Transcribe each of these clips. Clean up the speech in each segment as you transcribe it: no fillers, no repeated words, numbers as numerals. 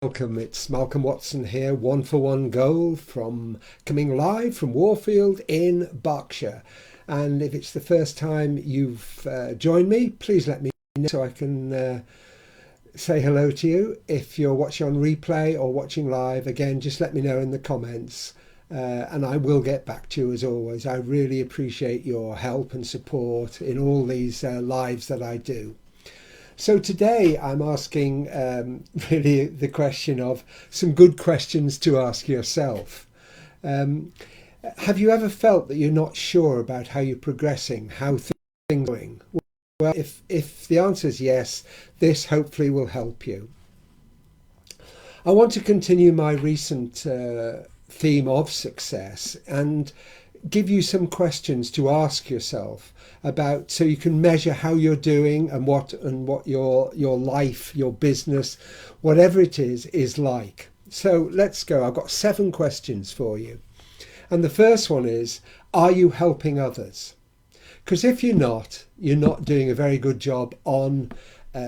Welcome, it's Malcolm Watson here, One for One Goal from coming live from Warfield in Berkshire. And if it's the first time you've joined me, please let me know so I can say hello to you. If you're watching on replay or watching live, again, just let me know in the comments and I will get back to you as always. I really appreciate your help and support in all these lives that I do. So today I'm asking really the question of some good questions to ask yourself. Have you ever felt that you're not sure about how you're progressing, how things are going? Well, if the answer is yes, this hopefully will help you. I want to continue my recent theme of success and give you some questions to ask yourself about so you can measure how you're doing and what your life, your business, whatever it is like. So let's go. I've got 7 questions for you. And the first one is, are you helping others? Because if you're not doing a very good job on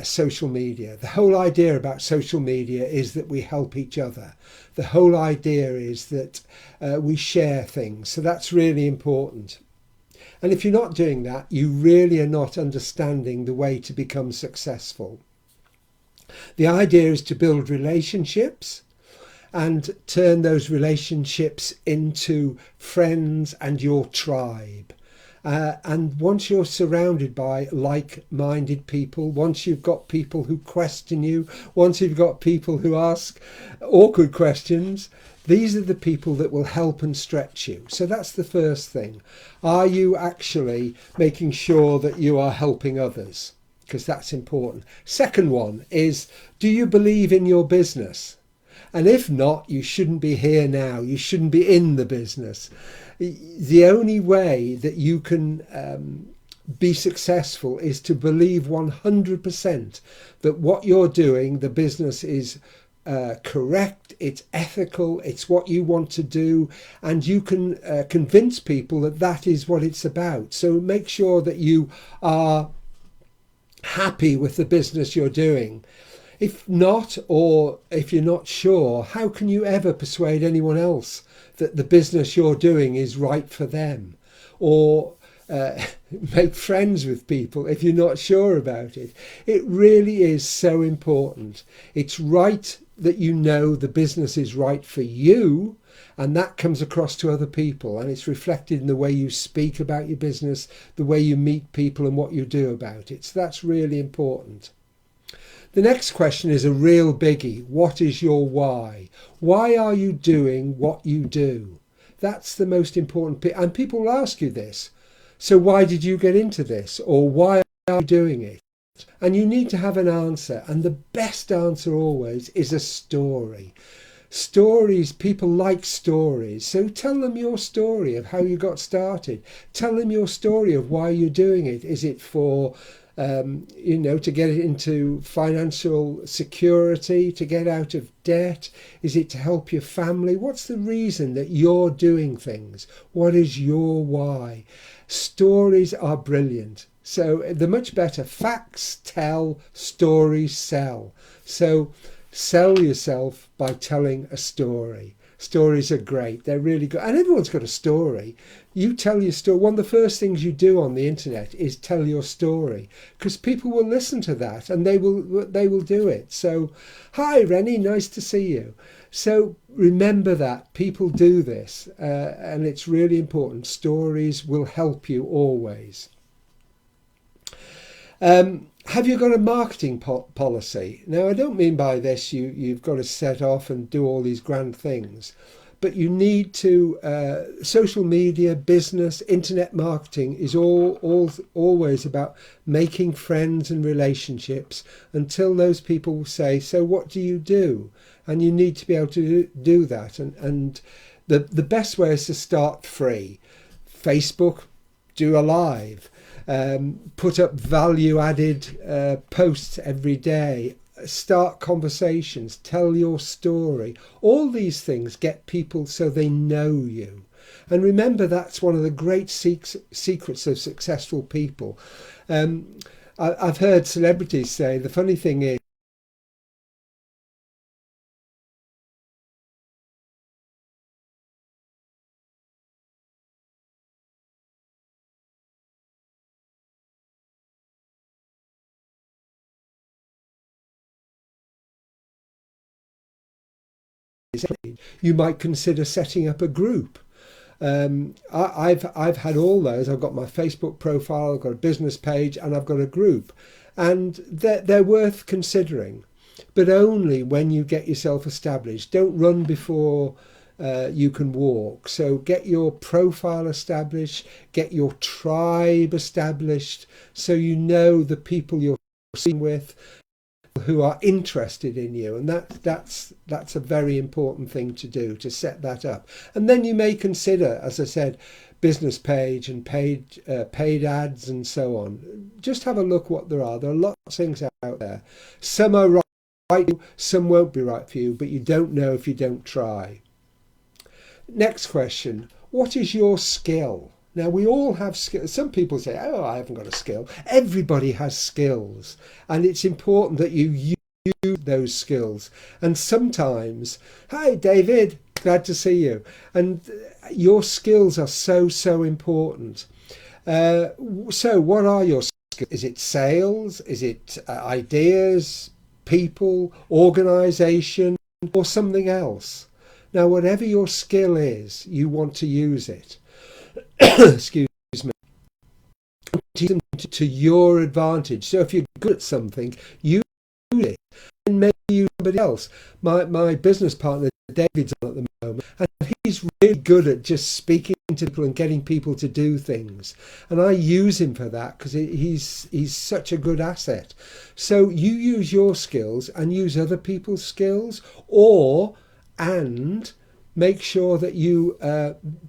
social media. The whole idea about social media is that we help each other. The whole idea is that we share things. So that's really important. And if you're not doing that, you really are not understanding the way to become successful. The idea is to build relationships and turn those relationships into friends and your tribe. And once you're surrounded by like-minded people, once you've got people who question you, once you've got people who ask awkward questions, these are the people that will help and stretch you. So that's the first thing. Are you actually making sure that you are helping others? Because that's important. Second one is, do you believe in your business? And if not, you shouldn't be here now. You shouldn't be in the business. The only way that you can be successful is to believe 100% that what you're doing, the business is correct, it's ethical, it's what you want to do, and you can convince people that that is what it's about. So make sure that you are happy with the business you're doing. If not, or if you're not sure, how can you ever persuade anyone else that the business you're doing is right for them? Or make friends with people if you're not sure about it. It really is so important. It's right that you know the business is right for you, and that comes across to other people, and it's reflected in the way you speak about your business, the way you meet people and what you do about it. So that's really important. The next question is a real biggie. What is your why? Why are you doing what you do? That's the most important bit. And people will ask you this. So why did you get into this? Or why are you doing it? And you need to have an answer. And the best answer always is a story. Stories, people like stories. So tell them your story of how you got started. Tell them your story of why you're doing it. Is it for to get it into financial security, to get out of debt? Is it to help your family? What's the reason that you're doing things? What is your why? Stories are brilliant. So they're much better. Facts tell, stories sell. So sell yourself by telling a story. Stories are great. They're really good. And everyone's got a story. You tell your story. One of the first things you do on the internet is tell your story, because people will listen to that and they will do it. So, hi, Rennie, nice to see you. So remember that people do this and it's really important. Stories will help you always. Have you got a marketing policy? Now, I don't mean by this you've got to set off and do all these grand things, but you need to, social media, business, internet marketing is always about making friends and relationships until those people say, so what do you do? And you need to be able to do that. And the best way is to start free. Facebook, do a live. Put up value-added posts every day. Start conversations. Tell your story. All these things get people so they know you. And remember, that's one of the great secrets of successful people. I've heard celebrities say the funny thing is You might consider setting up a group. I've had all those. I've got my Facebook profile, I've got a business page, and I've got a group, and they're worth considering, but only when you get yourself established. Don't run before you can walk. So get your profile established, get your tribe established, so you know the people you're seeing with, who are interested in you, and that's a very important thing to do, to set that up. And then you may consider, as I said, business page and paid ads and so on. Just have a look what there are. There are lots of things out there. Some are right for you, some won't be right for you, but you don't know if you don't try. Next question: what is your skill? Now, we all have skills. Some people say, oh, I haven't got a skill. Everybody has skills, and it's important that you use those skills. And sometimes, hi, David, glad to see you. And your skills are so important. So what are your skills? Is it sales? Is it ideas, people, organisation, or something else? Now, whatever your skill is, you want to use it. Excuse me. To your advantage. So if you're good at something, use it, and maybe use somebody else. My business partner David's on at the moment, and he's really good at just speaking to people and getting people to do things, and I use him for that because he's such a good asset. So you use your skills and use other people's skills, and make sure that you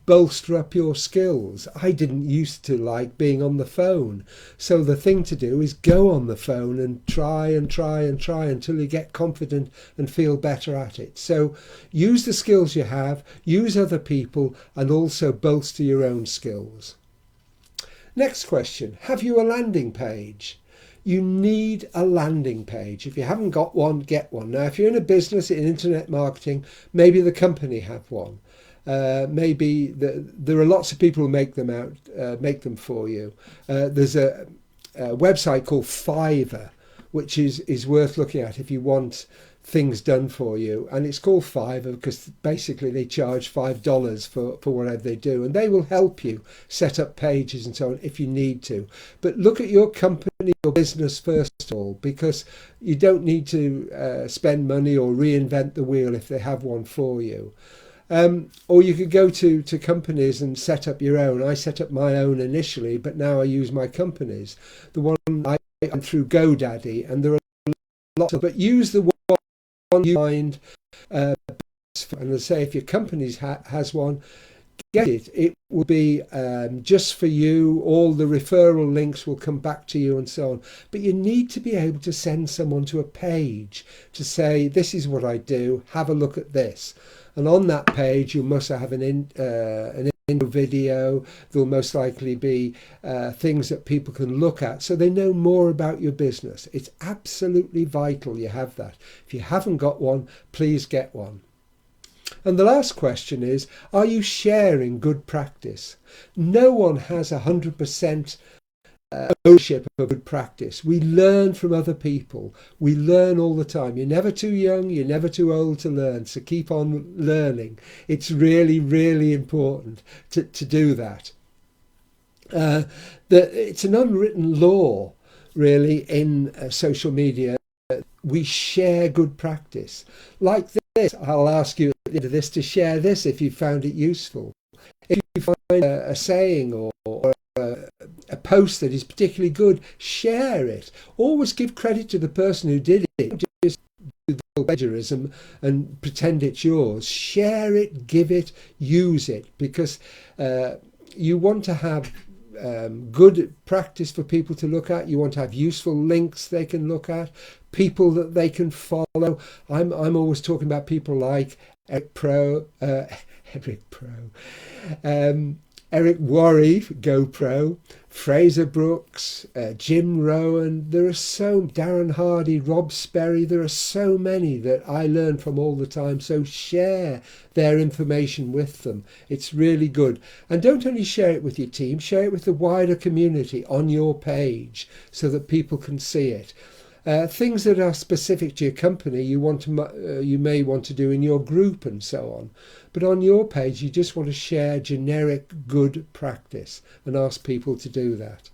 bolster up your skills. I didn't used to like being on the phone. So the thing to do is go on the phone and try until you get confident and feel better at it. So use the skills you have, use other people, and also bolster your own skills. Next question: have you a landing page? You need a landing page. If you haven't got one, get one. Now, if you're in a business in internet marketing, maybe the company have one. Maybe there are lots of people who make them for you. There's a website called Fiverr, which is worth looking at if you want things done for you, and it's called Fiverr because basically they charge $5 for whatever they do, and they will help you set up pages and so on if you need to. But look at your company or business first of all, because you don't need to spend money or reinvent the wheel if they have one for you. Or you could go to companies and set up your own. I set up my own initially, but now I use my company's. The one I went through GoDaddy, and there are lots of, but use the one you find, and I say if your company has one, get it. It will be just for you. All the referral links will come back to you and so on. But you need to be able to send someone to a page to say, this is what I do, have a look at this. And on that page you must have an intro video. There'll most likely be things that people can look at so they know more about your business. It's absolutely vital you have that. If you haven't got one, please get one. And the last question is, are you sharing good practice? No one has 100% ownership of good practice. We learn from other people. We learn all the time. You're never too young, you're never too old to learn, so keep on learning. It's really important to do that. It's an unwritten law really in social media. We share good practice. Like this, I'll ask you at the end of this to share this if you found it useful. If you find a saying or a post that is particularly good, share it. Always give credit to the person who did it. Don't just do the plagiarism and pretend it's yours. Share it, give it, use it, because you want to have good practice for people to look at. You want to have useful links they can look at, people that they can follow. I'm always talking about people like Eric Worre, GoPro, Fraser Brooks, Jim Rowan. There are Darren Hardy, Rob Sperry. There are so many that I learn from all the time. So share their information with them. It's really good. And don't only share it with your team, share it with the wider community on your page so that people can see it. Things that are specific to your company, you may want to do in your group and so on. But on your page, you just want to share generic good practice and ask people to do that.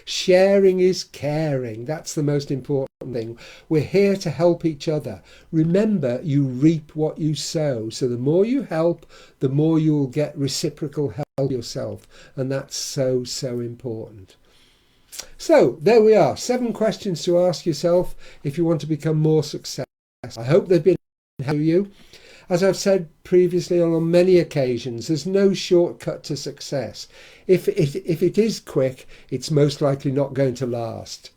Sharing is caring. That's the most important thing. We're here to help each other. Remember, you reap what you sow. So the more you help, the more you will get reciprocal help yourself. And that's so, so important. So there we are. 7 questions to ask yourself if you want to become more successful. I hope they've been helpful to you. As I've said previously on many occasions, there's no shortcut to success. If it is quick, it's most likely not going to last.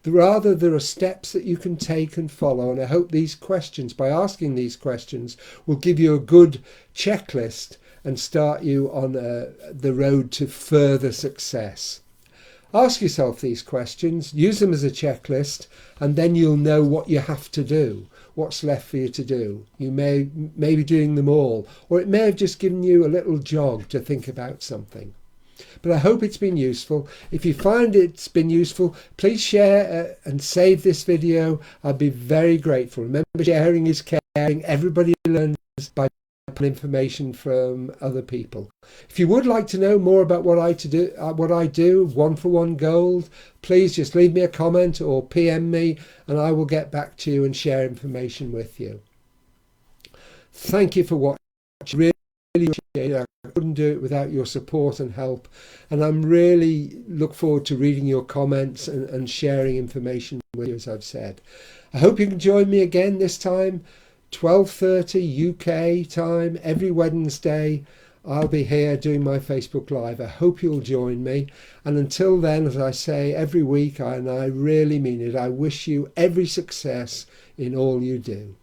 Rather, there are steps that you can take and follow, and I hope these questions, by asking these questions, will give you a good checklist and start you on the road to further success. Ask yourself these questions, use them as a checklist, and then you'll know what you have to do, what's left for you to do. You may be doing them all, or it may have just given you a little jog to think about something. But I hope it's been useful. If you find it's been useful, please share and save this video. I'd be very grateful. Remember, sharing is caring. Everybody learns by information from other people. If you would like to know more about what I do, 1-for-1 Gold, please just leave me a comment or PM me and I will get back to you and share information with you. Thank you for watching. Really appreciate it. I couldn't do it without your support and help, and I'm really look forward to reading your comments and sharing information with you, as I've said. I hope you can join me again this time, 12:30 UK time, every Wednesday. I'll be here doing my Facebook Live. I hope you'll join me. And until then, as I say every week, and I really mean it, I wish you every success in all you do.